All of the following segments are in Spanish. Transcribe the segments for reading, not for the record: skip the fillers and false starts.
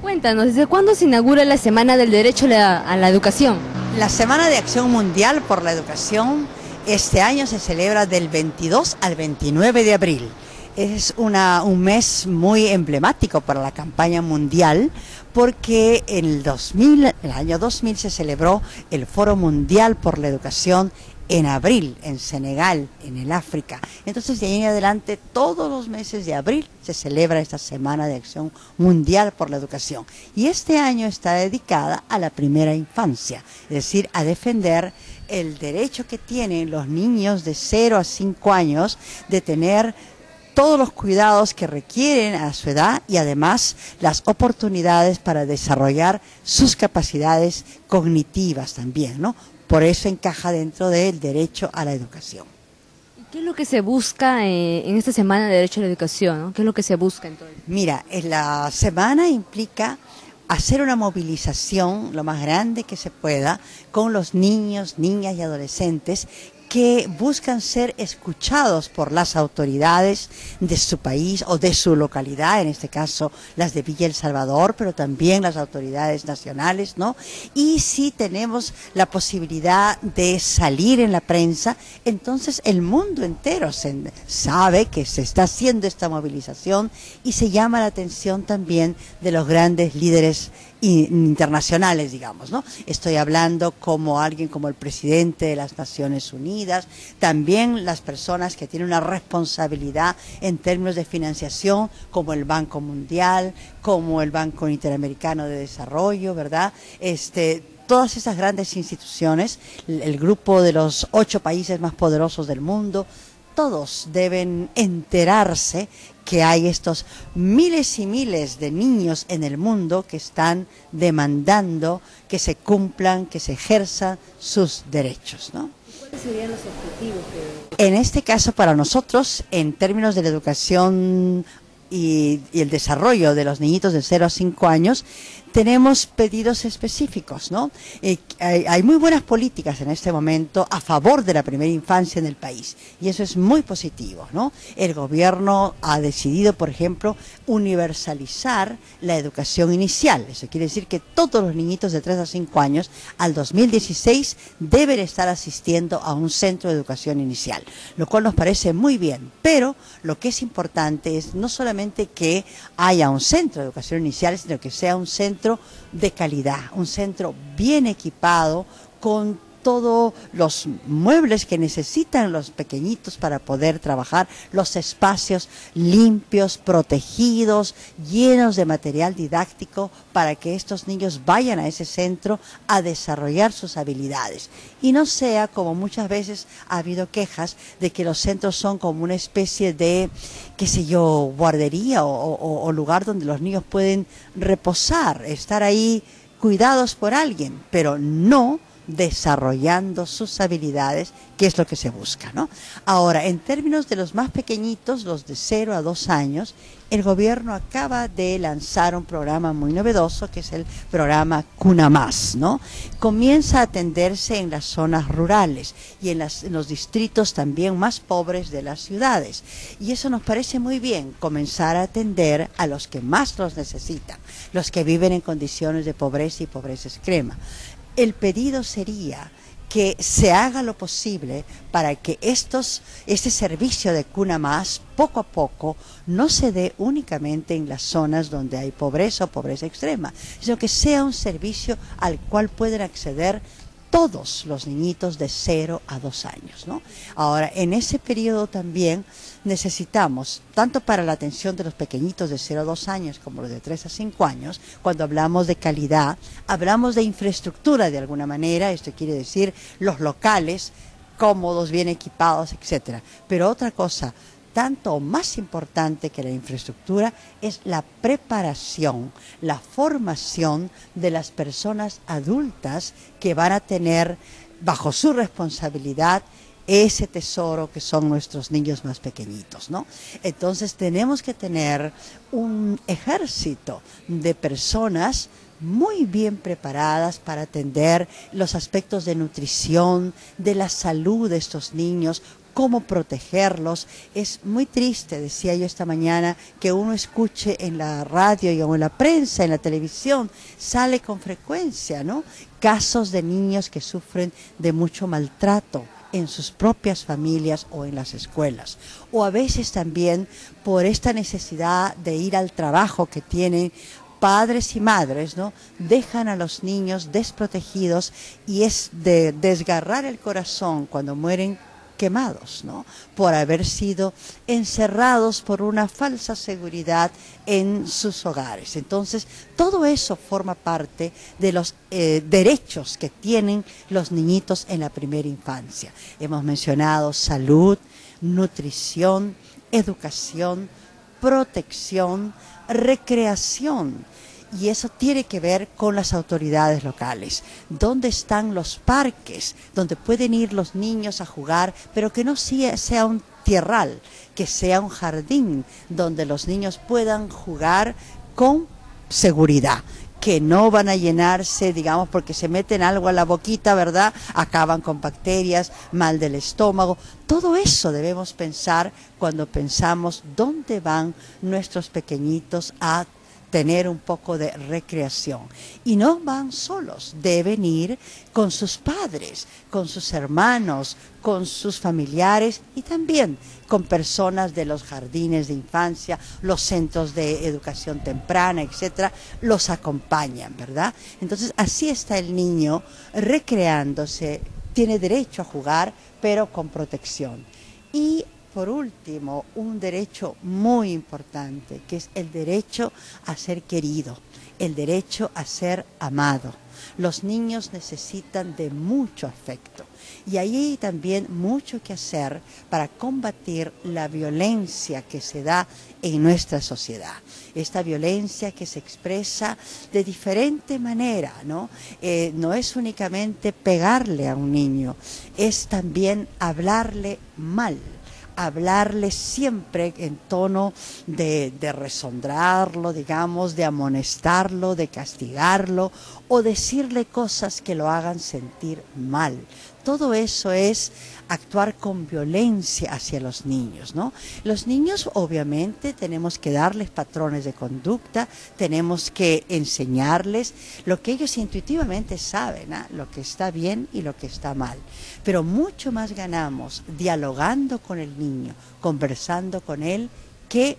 Cuéntanos, ¿desde cuándo se inaugura la Semana del Derecho a la Educación? La Semana de Acción Mundial por la Educación este año se celebra del 22 al 29 de abril. Es un mes muy emblemático para la campaña mundial porque en el año 2000 se celebró el Foro Mundial por la Educación en abril, en Senegal, en el África. Entonces, de ahí en adelante, todos los meses de abril se celebra esta Semana de Acción Mundial por la Educación. Y este año está dedicada a la primera infancia, es decir, a defender el derecho que tienen los niños de 0 a 5 años de tener todos los cuidados que requieren a su edad y además las oportunidades para desarrollar sus capacidades cognitivas también, ¿no? Por eso encaja dentro del derecho a la educación. ¿Y qué es lo que se busca en esta Semana de Derecho a la Educación, ¿no? ¿Qué es lo que se busca entonces? Mira, en la semana implica hacer una movilización lo más grande que se pueda con los niños, niñas y adolescentes que buscan ser escuchados por las autoridades de su país o de su localidad, en este caso las de Villa El Salvador, pero también las autoridades nacionales, ¿no? Y si tenemos la posibilidad de salir en la prensa, entonces el mundo entero sabe que se está haciendo esta movilización y se llama la atención también de los grandes líderes internacionales, digamos, ¿no? Estoy hablando como alguien como el presidente de las Naciones Unidas, también las personas que tienen una responsabilidad en términos de financiación, como el Banco Mundial, como el Banco Interamericano de Desarrollo, ¿verdad? Todas esas grandes instituciones, el grupo de los 8 países más poderosos del mundo, todos deben enterarse que hay estos miles y miles de niños en el mundo que están demandando que se cumplan, que se ejerzan sus derechos, ¿no? ¿Cuáles serían los objetivos En este caso, para nosotros, en términos de la educación y el desarrollo de los niñitos de 0 a 5 años, tenemos pedidos específicos, ¿no? Hay muy buenas políticas en este momento a favor de la primera infancia en el país y eso es muy positivo, ¿no? El gobierno ha decidido, por ejemplo, universalizar la educación inicial. Eso quiere decir que todos los niñitos de 3 a 5 años al 2016 deben estar asistiendo a un centro de educación inicial, lo cual nos parece muy bien, pero lo que es importante es no solamente que haya un centro de educación inicial, sino que sea un centro de calidad, un centro bien equipado con todos los muebles que necesitan los pequeñitos para poder trabajar, los espacios limpios, protegidos, llenos de material didáctico para que estos niños vayan a ese centro a desarrollar sus habilidades y no sea como muchas veces ha habido quejas de que los centros son como una especie de, qué sé yo, guardería o lugar donde los niños pueden reposar, estar ahí cuidados por alguien, pero no desarrollando sus habilidades, que es lo que se busca, ¿no? Ahora, en términos de los más pequeñitos, los de 0 a 2 años, el gobierno acaba de lanzar un programa muy novedoso, que es el programa Cuna Más, ¿no? Comienza a atenderse en las zonas rurales y en los distritos también más pobres de las ciudades. Y eso nos parece muy bien, comenzar a atender a los que más los necesitan, los que viven en condiciones de pobreza y pobreza extrema. El pedido sería que se haga lo posible para que este servicio de Cuna Más, poco a poco, no se dé únicamente en las zonas donde hay pobreza o pobreza extrema, sino que sea un servicio al cual pueden acceder todos los niñitos de 0 a 2 años, ¿no? Ahora, en ese periodo también necesitamos, tanto para la atención de los pequeñitos de 0 a 2 años como los de 3 a 5 años, cuando hablamos de calidad, hablamos de infraestructura de alguna manera, esto quiere decir los locales cómodos, bien equipados, etcétera. Pero otra cosa, tanto o más importante que la infraestructura, es la preparación, la formación de las personas adultas que van a tener bajo su responsabilidad ese tesoro que son nuestros niños más pequeñitos, ¿no? Entonces tenemos que tener un ejército de personas muy bien preparadas para atender los aspectos de nutrición, de la salud de estos niños, cómo protegerlos. Es muy triste, decía yo esta mañana, que uno escuche en la radio y o en la prensa, en la televisión, sale con frecuencia, ¿no?, casos de niños que sufren de mucho maltrato en sus propias familias o en las escuelas, o a veces también por esta necesidad de ir al trabajo que tienen padres y madres, ¿no?, dejan a los niños desprotegidos, y es de desgarrar el corazón cuando mueren quemados, ¿no?, por haber sido encerrados por una falsa seguridad en sus hogares. Entonces, todo eso forma parte de los derechos que tienen los niñitos en la primera infancia. Hemos mencionado salud, nutrición, educación, protección, recreación. Y eso tiene que ver con las autoridades locales. ¿Dónde están los parques donde pueden ir los niños a jugar, pero que no sea un tierral, que sea un jardín donde los niños puedan jugar con seguridad? Que no van a llenarse, digamos, porque se meten algo a la boquita, ¿verdad? Acaban con bacterias, mal del estómago. Todo eso debemos pensar cuando pensamos dónde van nuestros pequeñitos a tener un poco de recreación. Y no van solos, deben ir con sus padres, con sus hermanos, con sus familiares y también con personas de los jardines de infancia, los centros de educación temprana, etcétera, los acompañan, ¿verdad? Entonces, así está el niño recreándose, tiene derecho a jugar, pero con protección. Y por último, un derecho muy importante, que es el derecho a ser querido, el derecho a ser amado. Los niños necesitan de mucho afecto y ahí hay también mucho que hacer para combatir la violencia que se da en nuestra sociedad. Esta violencia que se expresa de diferente manera, ¿no? No es únicamente pegarle a un niño, es también hablarle mal. Hablarle siempre en tono de resondrarlo, digamos, de amonestarlo, de castigarlo o decirle cosas que lo hagan sentir mal. Todo eso es actuar con violencia hacia los niños, ¿no? Los niños, obviamente, tenemos que darles patrones de conducta, tenemos que enseñarles lo que ellos intuitivamente saben, ¿eh?, lo que está bien y lo que está mal. Pero mucho más ganamos dialogando con el niño, conversando con él, que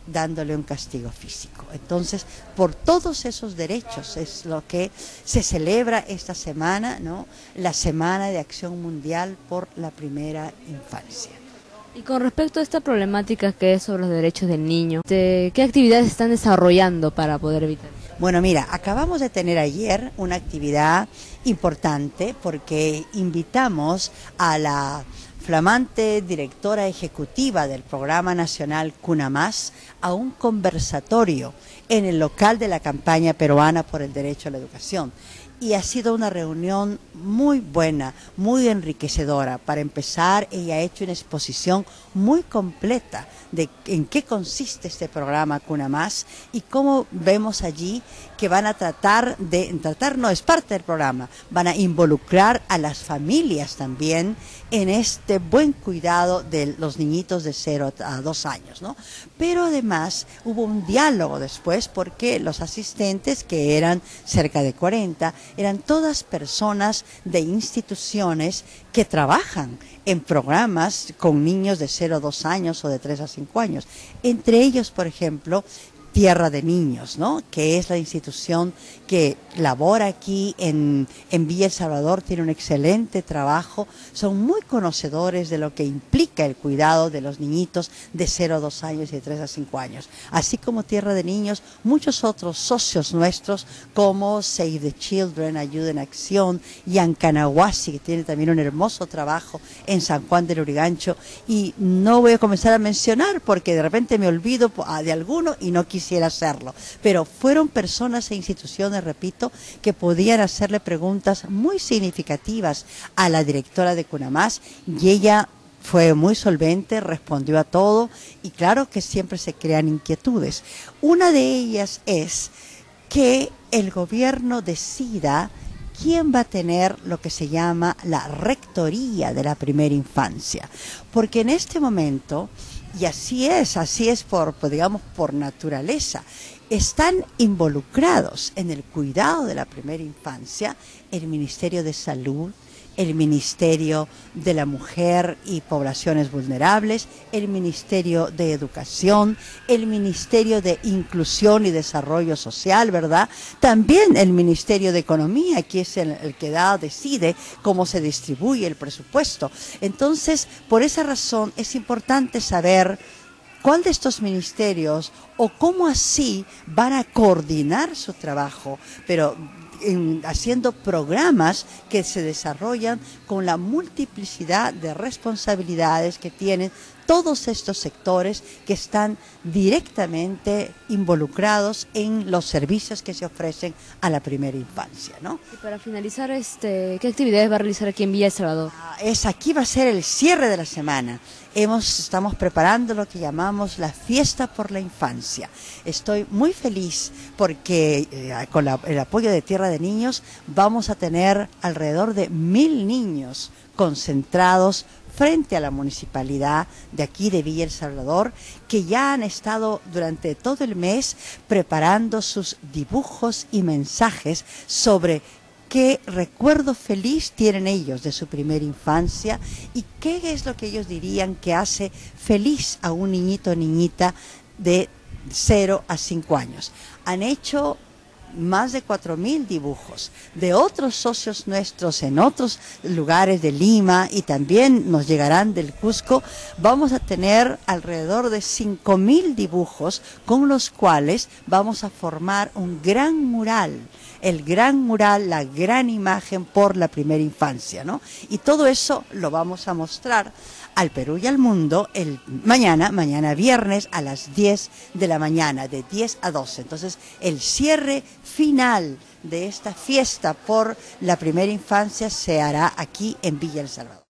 dándole un castigo físico. Entonces, por todos esos derechos es lo que se celebra esta semana, ¿no?, la Semana de Acción Mundial por la Primera Infancia. Y con respecto a esta problemática que es sobre los derechos del niño, ¿qué actividades están desarrollando para poder evitar? Bueno, mira, acabamos de tener ayer una actividad importante porque invitamos a la flamante directora ejecutiva del Programa Nacional Cuna Más a un conversatorio en el local de la campaña peruana por el derecho a la educación. Y ha sido una reunión muy buena, muy enriquecedora. Para empezar, ella ha hecho una exposición muy completa de en qué consiste este programa Cuna Más y cómo vemos allí que van a no es parte del programa, van a involucrar a las familias también en este buen cuidado de los niñitos de 0 a 2 años, ¿no? Pero además hubo un diálogo después porque los asistentes, que eran cerca de 40, eran todas personas de instituciones que trabajan en programas con niños de 0 a 2 años o de 3 a 5 años. Entre ellos, por ejemplo, Tierra de Niños, ¿no?, que es la institución que labora aquí en Villa El Salvador, tiene un excelente trabajo, son muy conocedores de lo que implica el cuidado de los niñitos de 0 a 2 años y de 3 a 5 años. Así como Tierra de Niños, muchos otros socios nuestros como Save the Children, Ayuda en Acción, Yancanahuasi, que tiene también un hermoso trabajo en San Juan del Lurigancho, y no voy a comenzar a mencionar porque de repente me olvido de alguno y no quisiera hacerlo, pero fueron personas e instituciones, repito, que podían hacerle preguntas muy significativas a la directora de Cuna Más y ella fue muy solvente, respondió a todo y claro que siempre se crean inquietudes. Una de ellas es que el gobierno decida ¿quién va a tener lo que se llama la rectoría de la primera infancia? Porque en este momento, y así es digamos, por naturaleza, están involucrados en el cuidado de la primera infancia el Ministerio de Salud, el Ministerio de la Mujer y Poblaciones Vulnerables, el Ministerio de Educación, el Ministerio de Inclusión y Desarrollo Social, ¿verdad? También el Ministerio de Economía, que es el que decide cómo se distribuye el presupuesto. Entonces, por esa razón es importante saber cuál de estos ministerios o cómo así van a coordinar su trabajo, pero haciendo programas que se desarrollan con la multiplicidad de responsabilidades que tienen todos estos sectores que están directamente involucrados en los servicios que se ofrecen a la primera infancia, ¿no? Y para finalizar, ¿qué actividades va a realizar aquí en Villa El Salvador? Aquí va a ser el cierre de la semana. Estamos preparando lo que llamamos la Fiesta por la Infancia. Estoy muy feliz porque con el apoyo de Tierra de Niños vamos a tener alrededor de 1000 niños concentrados frente a la municipalidad de aquí de Villa El Salvador, que ya han estado durante todo el mes preparando sus dibujos y mensajes sobre qué recuerdo feliz tienen ellos de su primera infancia y qué es lo que ellos dirían que hace feliz a un niñito o niñita de 0 a 5 años. Han hecho más de 4000 dibujos de otros socios nuestros en otros lugares de Lima y también nos llegarán del Cusco. Vamos a tener alrededor de 5000 dibujos con los cuales vamos a formar un gran mural, el gran mural, la gran imagen por la primera infancia, ¿no? Y todo eso lo vamos a mostrar al Perú y al mundo mañana viernes a las 10 de la mañana, de 10 a 12. Entonces, el cierre final de esta fiesta por la primera infancia se hará aquí en Villa El Salvador.